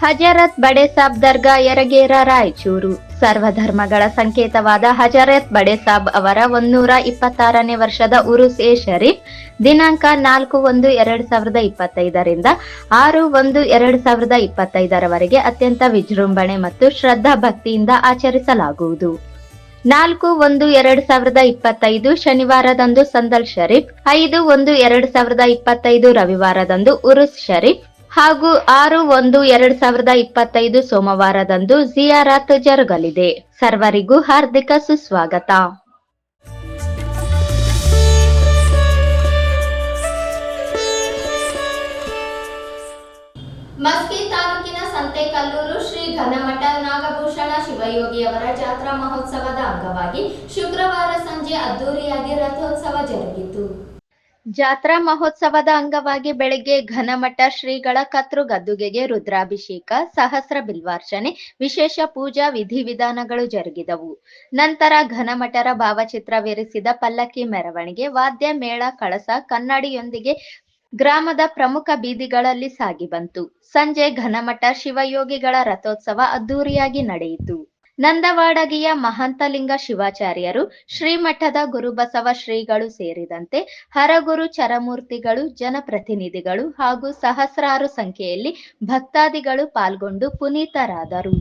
ಹಜರತ್ ಬಡೆ ಸಾಬ್ ದರ್ಗಾ ಯರಗೇರ ರಾಯಚೂರು. ಸರ್ವಧರ್ಮಗಳ ಸಂಕೇತವಾದ ಹಜರತ್ ಬಡೆ ಸಾಬ್ ಅವರ 126ನೇ ವರ್ಷದ ಉರುಸ್ ಎ ಶರೀಫ್ ದಿನಾಂಕ 4/1/2025 ರಿಂದ 6/1/2025 ಅತ್ಯಂತ ವಿಜೃಂಭಣೆ ಮತ್ತು ಶ್ರದ್ಧಾ ಭಕ್ತಿಯಿಂದ ಆಚರಿಸಲಾಗುವುದು. 4/1/2025 ಶನಿವಾರದಂದು ಸಂದಲ್ ಶರೀಫ್, 5/1/2025 ರವಿವಾರದಂದು ಉರುಸ್ ಶರೀಫ್ ಹಾಗೂ 6/1/2025 ಸೋಮವಾರದಂದು ಜಿಯಾರತ್ ಜರುಗಲಿದೆ. ಸರ್ವರಿಗೂ ಹಾರ್ದಿಕ ಸುಸ್ವಾಗತ. ಮಸ್ಕಿ ತಾಲೂಕಿನ ಸಂತೆಕಲ್ಲೂರು ಶ್ರೀ ಘನಮಠ ನಾಗಭೂಷಣ ಶಿವಯೋಗಿಯವರ ಜಾತ್ರಾ ಮಹೋತ್ಸವದ ಅಂಗವಾಗಿ ಶುಕ್ರವಾರ ಸಂಜೆ ಅದ್ದೂರಿಯಾಗಿ ರಥೋತ್ಸವ ಜರುಗಿತು. ಜಾತ್ರಾ ಮಹೋತ್ಸವದ ಅಂಗವಾಗಿ ಬೆಳಗ್ಗೆ ಘನಮಠ ಶ್ರೀಗಳ ಕರ್ತೃಗದ್ದುಗೆಗೆ ರುದ್ರಾಭಿಷೇಕ, ಸಹಸ್ರ ಬಿಲ್ವಾರ್ಚನೆ, ವಿಶೇಷ ಪೂಜಾ ವಿಧಿವಿಧಾನಗಳು ಜರುಗಿದವು. ನಂತರ ಘನಮಠರ ಭಾವಚಿತ್ರವಿರಿಸಿದ ಪಲ್ಲಕ್ಕಿ ಮೆರವಣಿಗೆ, ವಾದ್ಯ ಮೇಳ, ಕಳಸ, ಕನ್ನಡಿಯೊಂದಿಗೆ ಗ್ರಾಮದ ಪ್ರಮುಖ ಬೀದಿಗಳಲ್ಲಿ ಸಾಗಿ ಬಂತು. ಸಂಜೆ ಘನಮಠ ಶಿವಯೋಗಿಗಳ ರಥೋತ್ಸವ ಅದ್ದೂರಿಯಾಗಿ ನಡೆಯಿತು. ನಂದವಾಡಗಿಯ ಮಹಂತಲಿಂಗ ಶಿವಾಚಾರ್ಯರು, ಶ್ರೀಮಠದ ಗುರುಬಸವ ಶ್ರೀಗಳು ಸೇರಿದಂತೆ ಹರಗುರು ಚರಮೂರ್ತಿಗಳು, ಜನಪ್ರತಿನಿಧಿಗಳು ಹಾಗೂ ಸಹಸ್ರಾರು ಸಂಖ್ಯೆಯಲ್ಲಿ ಭಕ್ತಾದಿಗಳು ಪಾಲ್ಗೊಂಡು ಪುನೀತರಾದರು.